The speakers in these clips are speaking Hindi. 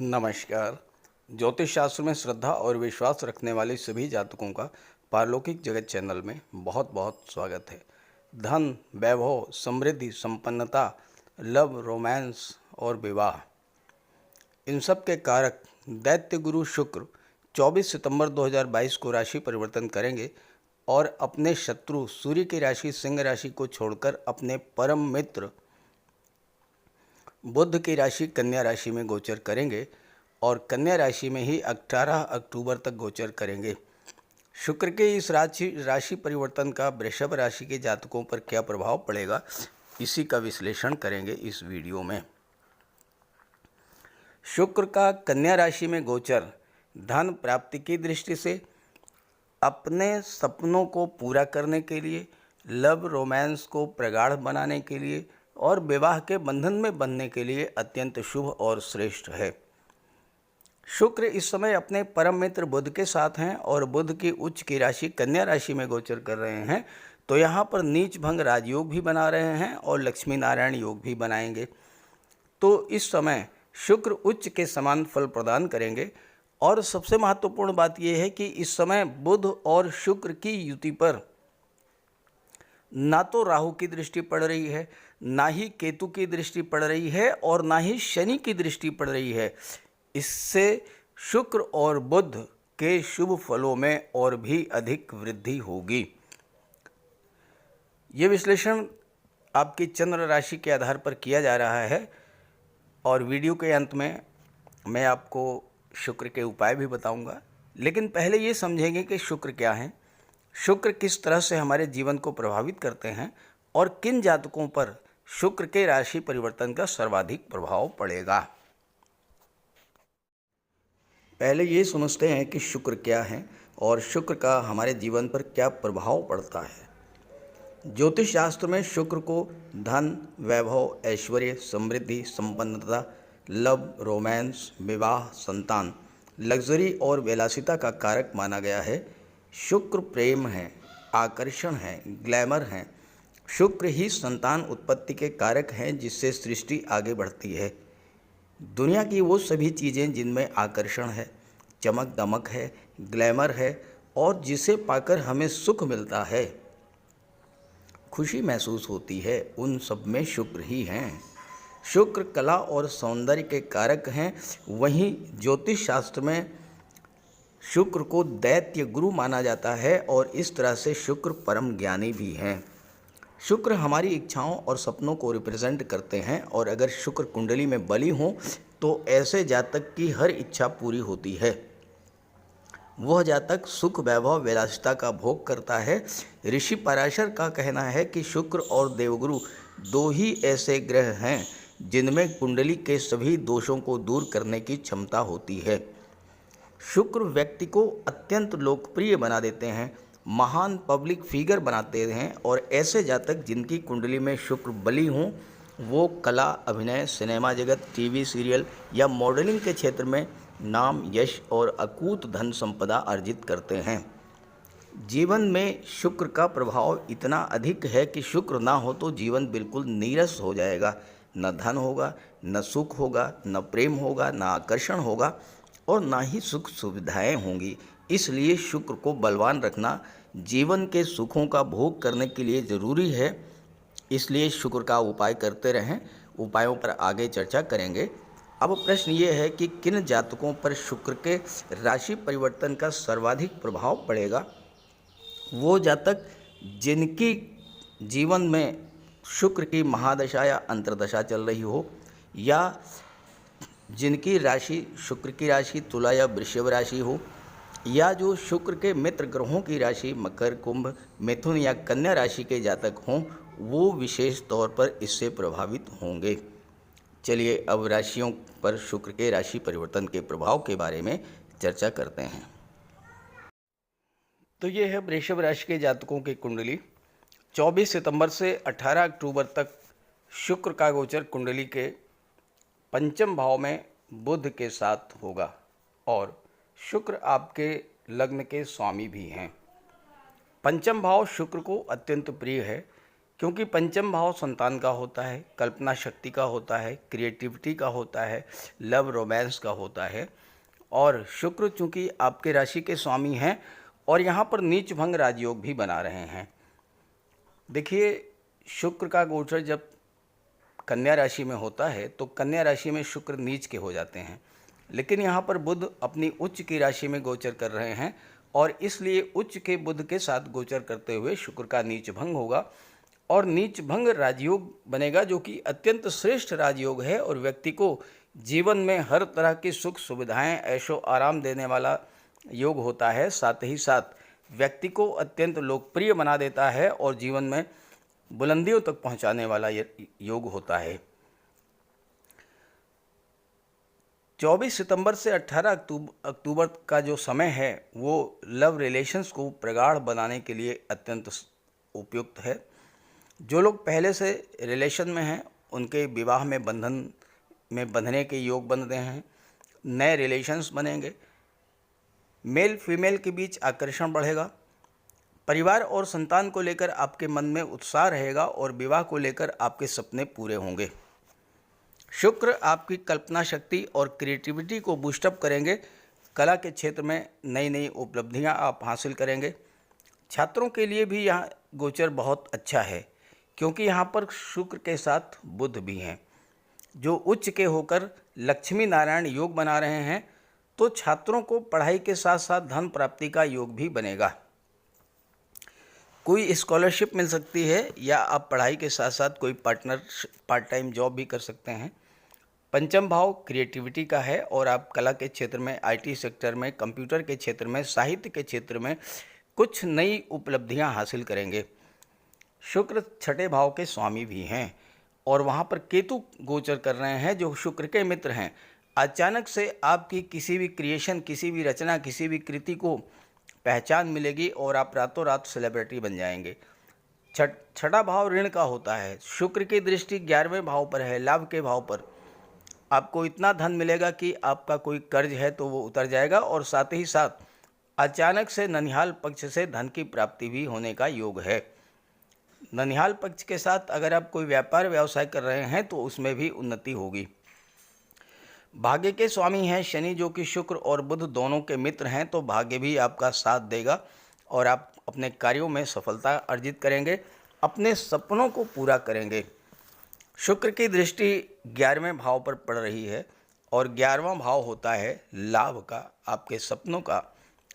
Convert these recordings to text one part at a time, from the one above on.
नमस्कार। ज्योतिष शास्त्र में श्रद्धा और विश्वास रखने वाले सभी जातकों का पारलौकिक जगत चैनल में बहुत बहुत स्वागत है। धन, वैभव, समृद्धि, संपन्नता, लव, रोमांस और विवाह, इन सब के कारक दैत्य गुरु शुक्र 24 सितंबर 2022 को राशि परिवर्तन करेंगे और अपने शत्रु सूर्य की राशि सिंह राशि को छोड़कर अपने परम मित्र बुध की राशि कन्या राशि में गोचर करेंगे और कन्या राशि में ही 18 अक्टूबर तक गोचर करेंगे। शुक्र के इस राशि परिवर्तन का वृषभ राशि के जातकों पर क्या प्रभाव पड़ेगा, इसी का विश्लेषण करेंगे इस वीडियो में। शुक्र का कन्या राशि में गोचर धन प्राप्ति की दृष्टि से, अपने सपनों को पूरा करने के लिए, लव रोमांस को प्रगाढ़ बनाने के लिए और विवाह के बंधन में बंधने के लिए अत्यंत शुभ और श्रेष्ठ है। शुक्र इस समय अपने परम मित्र बुध के साथ हैं और बुध की उच्च की राशि कन्या राशि में गोचर कर रहे हैं, तो यहाँ पर नीच भंग राजयोग भी बना रहे हैं और लक्ष्मी नारायण योग भी बनाएंगे। तो इस समय शुक्र उच्च के समान फल प्रदान करेंगे। और सबसे महत्वपूर्ण बात यह है कि इस समय बुध और शुक्र की युति पर ना तो राहु की दृष्टि पड़ रही है, ना ही केतु की दृष्टि पड़ रही है और ना ही शनि की दृष्टि पड़ रही है। इससे शुक्र और बुध के शुभ फलों में और भी अधिक वृद्धि होगी। ये विश्लेषण आपकी चंद्र राशि के आधार पर किया जा रहा है और वीडियो के अंत में मैं आपको शुक्र के उपाय भी बताऊंगा। लेकिन पहले ये समझेंगे कि शुक्र क्या है, शुक्र किस तरह से हमारे जीवन को प्रभावित करते हैं और किन जातकों पर शुक्र के राशि परिवर्तन का सर्वाधिक प्रभाव पड़ेगा। पहले ये समझते हैं कि शुक्र क्या है और शुक्र का हमारे जीवन पर क्या प्रभाव पड़ता है। ज्योतिष शास्त्र में शुक्र को धन, वैभव, ऐश्वर्य, समृद्धि, संपन्नता, लव, रोमांस, विवाह, संतान, लग्जरी और विलासिता का कारक माना गया है। शुक्र प्रेम है, आकर्षण है, ग्लैमर है। शुक्र ही संतान उत्पत्ति के कारक हैं जिससे सृष्टि आगे बढ़ती है। दुनिया की वो सभी चीज़ें जिनमें आकर्षण है, चमक दमक है, ग्लैमर है और जिसे पाकर हमें सुख मिलता है, खुशी महसूस होती है, उन सब में शुक्र ही हैं। शुक्र कला और सौंदर्य के कारक हैं। वहीं ज्योतिष शास्त्र में शुक्र को दैत्य गुरु माना जाता है और इस तरह से शुक्र परम ज्ञानी भी हैं। शुक्र हमारी इच्छाओं और सपनों को रिप्रेजेंट करते हैं और अगर शुक्र कुंडली में बली हो तो ऐसे जातक की हर इच्छा पूरी होती है। वह जातक सुख, वैभव, विलासिता का भोग करता है। ऋषि पराशर का कहना है कि शुक्र और देवगुरु दो ही ऐसे ग्रह हैं जिनमें कुंडली के सभी दोषों को दूर करने की क्षमता होती है। शुक्र व्यक्ति को अत्यंत लोकप्रिय बना देते हैं, महान पब्लिक फिगर बनाते हैं और ऐसे जातक जिनकी कुंडली में शुक्र बली हों वो कला, अभिनय, सिनेमा जगत, टीवी सीरियल या मॉडलिंग के क्षेत्र में नाम, यश और अकूत धन संपदा अर्जित करते हैं। जीवन में शुक्र का प्रभाव इतना अधिक है कि शुक्र ना हो तो जीवन बिल्कुल नीरस हो जाएगा। न धन होगा, न सुख होगा, न प्रेम होगा, न आकर्षण होगा और ना ही सुख सुविधाएं होंगी। इसलिए शुक्र को बलवान रखना जीवन के सुखों का भोग करने के लिए ज़रूरी है। इसलिए शुक्र का उपाय करते रहें। उपायों पर आगे चर्चा करेंगे। अब प्रश्न ये है कि किन जातकों पर शुक्र के राशि परिवर्तन का सर्वाधिक प्रभाव पड़ेगा। वो जातक जिनकी जीवन में शुक्र की महादशा या अंतर्दशा चल रही हो या जिनकी राशि शुक्र की राशि तुला या वृषभ राशि हो या जो शुक्र के मित्र ग्रहों की राशि मकर, कुंभ, मिथुन या कन्या राशि के जातक हों, वो विशेष तौर पर इससे प्रभावित होंगे। चलिए अब राशियों पर शुक्र के राशि परिवर्तन के प्रभाव के बारे में चर्चा करते हैं। तो ये है वृषभ राशि के जातकों की कुंडली। 24 सितंबर से 18 अक्टूबर तक शुक्र का गोचर कुंडली के पंचम भाव में बुध के साथ होगा और शुक्र आपके लग्न के स्वामी भी हैं। पंचम भाव शुक्र को अत्यंत प्रिय है क्योंकि पंचम भाव संतान का होता है, कल्पना शक्ति का होता है, क्रिएटिविटी का होता है, लव रोमांस का होता है। और शुक्र चूँकि आपके राशि के स्वामी हैं और यहाँ पर नीच भंग राजयोग भी बना रहे हैं। देखिए, शुक्र का गोचर जब कन्या राशि में होता है तो कन्या राशि में शुक्र नीच के हो जाते हैं, लेकिन यहाँ पर बुध अपनी उच्च की राशि में गोचर कर रहे हैं और इसलिए उच्च के बुध के साथ गोचर करते हुए शुक्र का नीच भंग होगा और नीच भंग राजयोग बनेगा, जो कि अत्यंत श्रेष्ठ राजयोग है और व्यक्ति को जीवन में हर तरह की सुख सुविधाएं, ऐशो आराम देने वाला योग होता है। साथ ही साथ व्यक्ति को अत्यंत लोकप्रिय बना देता है और जीवन में बुलंदियों तक पहुंचाने वाला योग होता है। 24 सितंबर से 18 अक्टूबर का जो समय है वो लव रिलेशंस को प्रगाढ़ बनाने के लिए अत्यंत उपयुक्त है। जो लोग पहले से रिलेशन में हैं उनके विवाह में बंधने के योग बन रहे हैं, नए रिलेशंस बनेंगे, मेल फीमेल के बीच आकर्षण बढ़ेगा, परिवार और संतान को लेकर आपके मन में उत्साह रहेगा और विवाह को लेकर आपके सपने पूरे होंगे। शुक्र आपकी कल्पना शक्ति और क्रिएटिविटी को बूस्टअप करेंगे। कला के क्षेत्र में नई नई उपलब्धियां आप हासिल करेंगे। छात्रों के लिए भी यहाँ गोचर बहुत अच्छा है, क्योंकि यहाँ पर शुक्र के साथ बुध भी हैं जो उच्च के होकर लक्ष्मी नारायण योग बना रहे हैं। तो छात्रों को पढ़ाई के साथ साथ धन प्राप्ति का योग भी बनेगा। कोई स्कॉलरशिप मिल सकती है या आप पढ़ाई के साथ साथ कोई पार्ट टाइम जॉब भी कर सकते हैं। पंचम भाव क्रिएटिविटी का है और आप कला के क्षेत्र में, आईटी सेक्टर में, कंप्यूटर के क्षेत्र में, साहित्य के क्षेत्र में कुछ नई उपलब्धियां हासिल करेंगे। शुक्र छठे भाव के स्वामी भी हैं और वहां पर केतु गोचर कर रहे हैं जो शुक्र के मित्र हैं। अचानक से आपकी किसी भी क्रिएशन, किसी भी रचना, किसी भी कृति को पहचान मिलेगी और आप रातों रात सेलिब्रिटी बन जाएंगे। छठा भाव ऋण का होता है। शुक्र की दृष्टि 11वें भाव पर है, लाभ के भाव पर। आपको इतना धन मिलेगा कि आपका कोई कर्ज है तो वो उतर जाएगा और साथ ही साथ अचानक से ननिहाल पक्ष से धन की प्राप्ति भी होने का योग है। ननिहाल पक्ष के साथ अगर आप कोई व्यापार व्यवसाय कर रहे हैं तो उसमें भी उन्नति होगी। भाग्य के स्वामी हैं शनि, जो कि शुक्र और बुध दोनों के मित्र हैं, तो भाग्य भी आपका साथ देगा और आप अपने कार्यों में सफलता अर्जित करेंगे, अपने सपनों को पूरा करेंगे। शुक्र की दृष्टि 11वें भाव पर पड़ रही है और 11वां भाव होता है लाभ का, आपके सपनों का,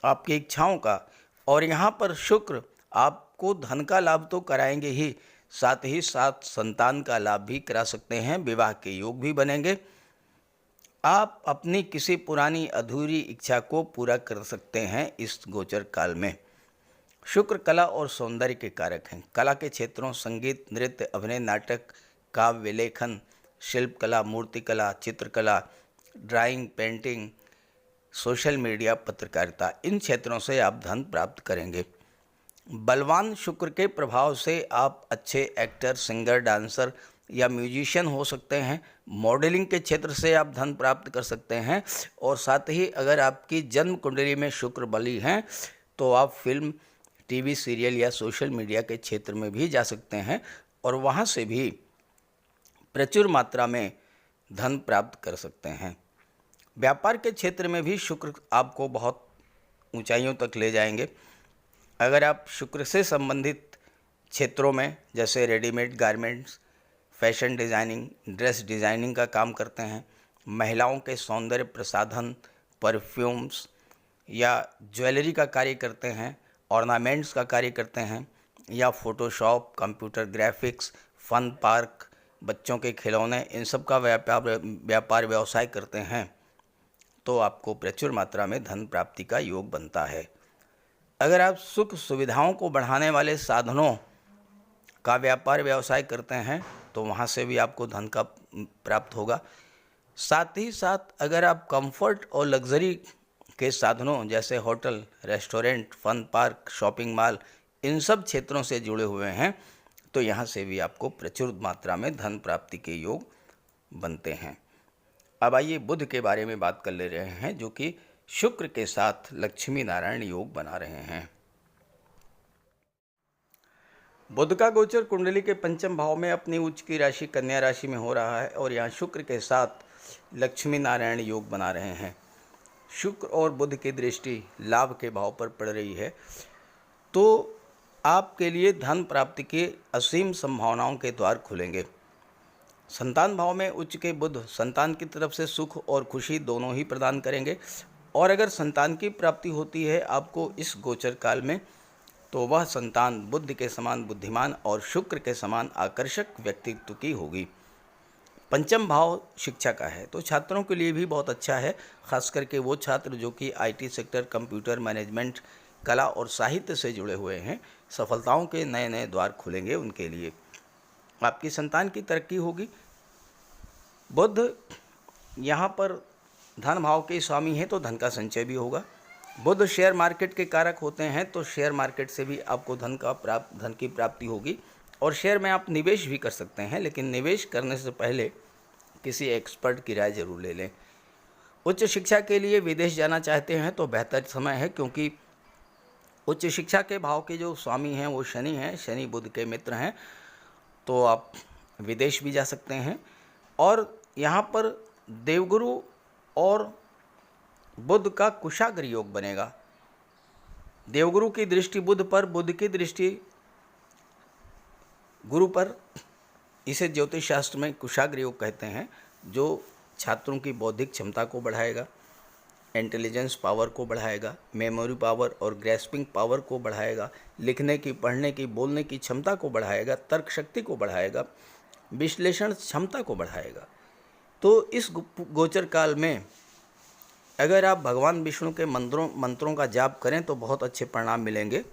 आपकी इच्छाओं का। और यहाँ पर शुक्र आपको धन का लाभ तो कराएंगे ही साथ संतान का लाभ भी करा सकते हैं, विवाह के योग भी बनेंगे। आप अपनी किसी पुरानी अधूरी इच्छा को पूरा कर सकते हैं इस गोचर काल में। शुक्र कला और सौंदर्य के कारक हैं। कला के क्षेत्रों संगीत, नृत्य, अभिनय, नाटक, काव्य, लेखन, शिल्प कला, मूर्तिकला, चित्रकला, ड्राइंग, पेंटिंग, सोशल मीडिया, पत्रकारिता, इन क्षेत्रों से आप धन प्राप्त करेंगे। बलवान शुक्र के प्रभाव से आप अच्छे एक्टर, सिंगर, डांसर या म्यूजिशियन हो सकते हैं। मॉडलिंग के क्षेत्र से आप धन प्राप्त कर सकते हैं और साथ ही अगर आपकी जन्म कुंडली में शुक्र बली हैं तो आप फिल्म, टीवी सीरियल या सोशल मीडिया के क्षेत्र में भी जा सकते हैं और वहां से भी प्रचुर मात्रा में धन प्राप्त कर सकते हैं। व्यापार के क्षेत्र में भी शुक्र आपको बहुत ऊंचाइयों तक ले जाएंगे। अगर आप शुक्र से संबंधित क्षेत्रों में जैसे readymade garments, fashion designing, dress designing का काम करते हैं, महिलाओं के सौंदर्य प्रसाधन, परफ्यूम्स या ज्वेलरी का कार्य करते हैं, ऑर्नामेंट्स का कार्य करते हैं या Photoshop, computer graphics, fun park, बच्चों के खिलौने, इन सब का व्यापार व्यवसाय करते हैं तो आपको प्रचुर मात्रा में धन प्राप्ति का योग बनता है। अगर आप सुख सुविधाओं को बढ़ाने वाले साधनों का व्यापार व्यवसाय करते हैं तो वहाँ से भी आपको धन का प्राप्त होगा। साथ ही साथ अगर आप कंफर्ट और लग्जरी के साधनों जैसे hotel, restaurant, fun park, shopping mall, इन सब क्षेत्रों से जुड़े हुए हैं तो यहाँ से भी आपको प्रचुर मात्रा में धन प्राप्ति के योग बनते हैं। अब आइए बुध के बारे में बात कर ले रहे हैं, जो कि शुक्र के साथ लक्ष्मी नारायण योग बना रहे हैं। बुध का गोचर कुंडली के पंचम भाव में अपनी उच्च की राशि कन्या राशि में हो रहा है और यहाँ शुक्र के साथ लक्ष्मी नारायण योग बना रहे हैं। शुक्र और बुध की दृष्टि लाभ के भाव पर पड़ रही है, तो आपके लिए धन प्राप्ति के असीम संभावनाओं के द्वार खुलेंगे। संतान भाव में उच्च के बुध संतान की तरफ से सुख और खुशी दोनों ही प्रदान करेंगे, और अगर संतान की प्राप्ति होती है आपको इस गोचर काल में, तो वह संतान बुद्ध के समान बुद्धिमान और शुक्र के समान आकर्षक व्यक्तित्व की होगी। पंचम भाव शिक्षा का है, तो छात्रों के लिए भी बहुत अच्छा है, खास करके वो छात्र जो कि आईटी सेक्टर, कंप्यूटर मैनेजमेंट, कला और साहित्य से जुड़े हुए हैं। सफलताओं के नए नए द्वार खुलेंगे उनके लिए। आपकी संतान की तरक्की होगी। बुध यहाँ पर धन भाव के स्वामी हैं, तो धन का संचय भी होगा। बुध शेयर मार्केट के कारक होते हैं, तो शेयर मार्केट से भी आपको धन की प्राप्ति होगी, और शेयर में आप निवेश भी कर सकते हैं, लेकिन निवेश करने से पहले किसी एक्सपर्ट की राय जरूर ले लें। उच्च शिक्षा के लिए विदेश जाना चाहते हैं तो बेहतर समय है, क्योंकि उच्च शिक्षा के भाव के जो स्वामी हैं वो शनि हैं, शनि बुध के मित्र हैं, तो आप विदेश भी जा सकते हैं। और यहाँ पर देवगुरु और बुध का कुशाग्र योग बनेगा। देवगुरु की दृष्टि बुध पर, बुध की दृष्टि गुरु पर। इसे ज्योतिष शास्त्र में कुशाग्र योग कहते हैं, जो छात्रों की बौद्धिक क्षमता को बढ़ाएगा, इंटेलिजेंस पावर को बढ़ाएगा, मेमोरी पावर और ग्रेस्पिंग पावर को बढ़ाएगा, लिखने की, पढ़ने की, बोलने की क्षमता को बढ़ाएगा, तर्क शक्ति को बढ़ाएगा, विश्लेषण क्षमता को बढ़ाएगा। तो इस गोचर काल में अगर आप भगवान विष्णु के मंत्रों का जाप करें तो बहुत अच्छे परिणाम मिलेंगे,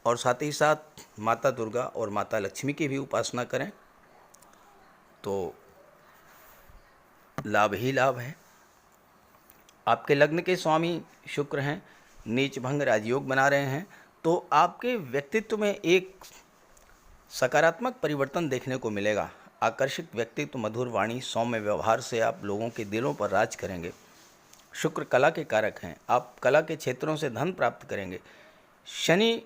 और साथ ही साथ माता दुर्गा और माता लक्ष्मी की भी उपासना करें तो लाभ ही लाभ है। आपके लग्न के स्वामी शुक्र हैं, नीच भंग राजयोग बना रहे हैं, तो आपके व्यक्तित्व में एक सकारात्मक परिवर्तन देखने को मिलेगा। आकर्षक व्यक्तित्व, मधुर वाणी, सौम्य व्यवहार से आप लोगों के दिलों पर राज करेंगे। शुक्र कला के कारक हैं, आप कला के क्षेत्रों से धन प्राप्त करेंगे। शनि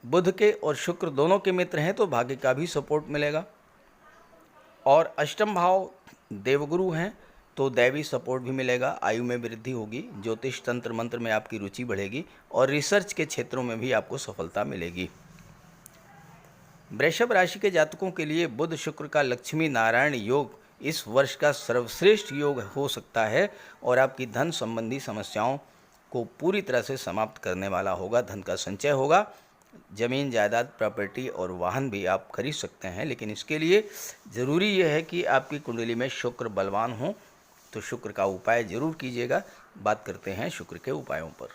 बुध के और शुक्र दोनों के मित्र हैं, तो भाग्य का भी सपोर्ट मिलेगा। और अष्टम भाव देवगुरु हैं, तो दैवी सपोर्ट भी मिलेगा। आयु में वृद्धि होगी, ज्योतिष तंत्र मंत्र में आपकी रुचि बढ़ेगी, और रिसर्च के क्षेत्रों में भी आपको सफलता मिलेगी। वृषभ राशि के जातकों के लिए बुध शुक्र का लक्ष्मी नारायण योग इस वर्ष का सर्वश्रेष्ठ योग हो सकता है, और आपकी धन संबंधी समस्याओं को पूरी तरह से समाप्त करने वाला होगा। धन का संचय होगा, ज़मीन जायदाद प्रॉपर्टी और वाहन भी आप खरीद सकते हैं, लेकिन इसके लिए ज़रूरी यह है कि आपकी कुंडली में शुक्र बलवान हो। तो शुक्र का उपाय जरूर कीजिएगा। बात करते हैं शुक्र के उपायों पर।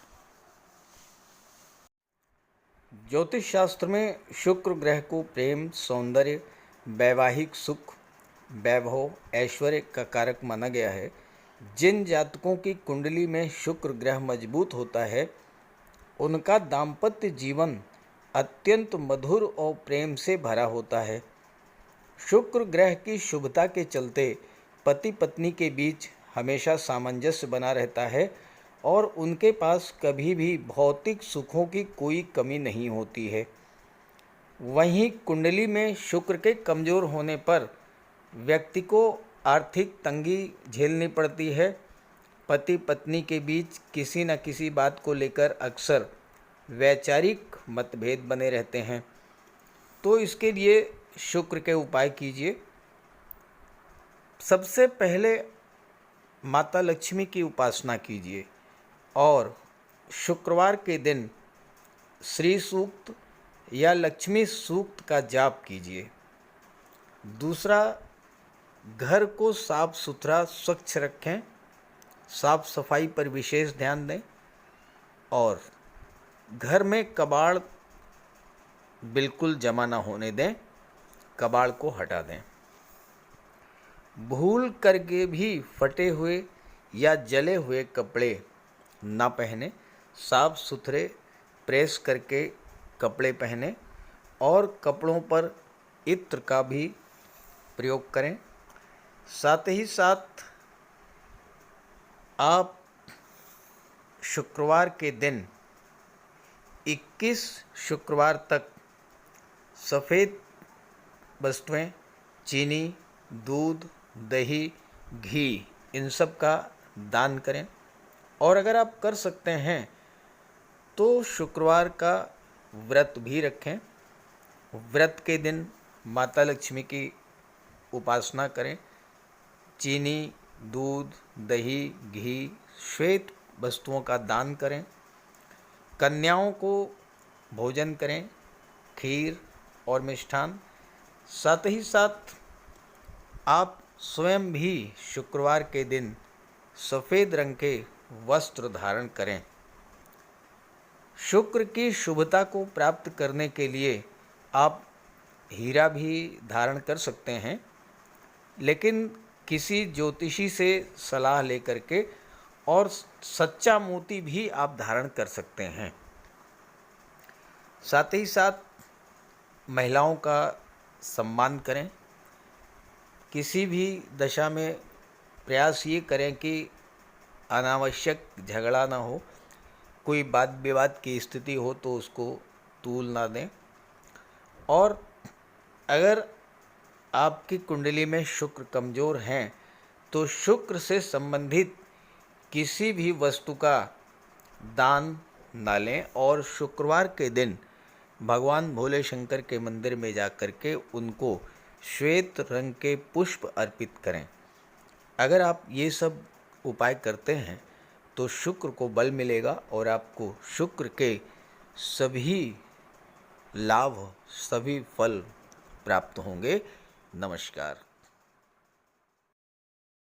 ज्योतिष शास्त्र में शुक्र ग्रह को प्रेम, सौंदर्य, वैवाहिक सुख, वैभव, ऐश्वर्य का कारक माना गया है। जिन जातकों की कुंडली में शुक्र ग्रह मजबूत होता है उनका दाम्पत्य जीवन अत्यंत मधुर और प्रेम से भरा होता है। शुक्र ग्रह की शुभता के चलते पति पत्नी के बीच हमेशा सामंजस्य बना रहता है, और उनके पास कभी भी भौतिक सुखों की कोई कमी नहीं होती है। वहीं कुंडली में शुक्र के कमज़ोर होने पर व्यक्ति को आर्थिक तंगी झेलनी पड़ती है। पति पत्नी के बीच किसी न किसी बात को लेकर अक्सर वैचारिक मतभेद बने रहते हैं। तो इसके लिए शुक्र के उपाय कीजिए। सबसे पहले माता लक्ष्मी की उपासना कीजिए, और शुक्रवार के दिन श्री सूक्त या लक्ष्मी सूक्त का जाप कीजिए। दूसरा, घर को साफ सुथरा स्वच्छ रखें, साफ सफाई पर विशेष ध्यान दें, और घर में कबाड़ बिल्कुल जमा ना होने दें, कबाड़ को हटा दें। भूल करके भी फटे हुए या जले हुए कपड़े ना पहने, साफ सुथरे प्रेस करके कपड़े पहने, और कपड़ों पर इत्र का भी प्रयोग करें। साथ ही साथ आप शुक्रवार के दिन 21 शुक्रवार तक सफ़ेद वस्तुएं, चीनी, दूध, दही, घी, इन सब का दान करें। और अगर आप कर सकते हैं तो शुक्रवार का व्रत भी रखें। व्रत के दिन माता लक्ष्मी की उपासना करें। चीनी, दूध, दही, घी, श्वेत वस्तुओं का दान करें। कन्याओं को भोजन करें, खीर और मिष्ठान। साथ ही साथ आप स्वयं भी शुक्रवार के दिन सफ़ेद रंग के वस्त्र धारण करें। शुक्र की शुभता को प्राप्त करने के लिए आप हीरा भी धारण कर सकते हैं, लेकिन किसी ज्योतिषी से सलाह लेकर के, और सच्चा मोती भी आप धारण कर सकते हैं। साथ ही साथ महिलाओं का सम्मान करें। किसी भी दशा में प्रयास ये करें कि अनावश्यक झगड़ा ना हो, कोई वाद विवाद की स्थिति हो तो उसको तूल ना दें। और अगर आपकी कुंडली में शुक्र कमज़ोर हैं तो शुक्र से संबंधित किसी भी वस्तु का दान ना लें, और शुक्रवार के दिन भगवान भोले शंकर के मंदिर में जाकर के उनको श्वेत रंग के पुष्प अर्पित करें। अगर आप ये सब उपाय करते हैं तो शुक्र को बल मिलेगा और आपको शुक्र के सभी लाभ, सभी फल प्राप्त होंगे। नमस्कार।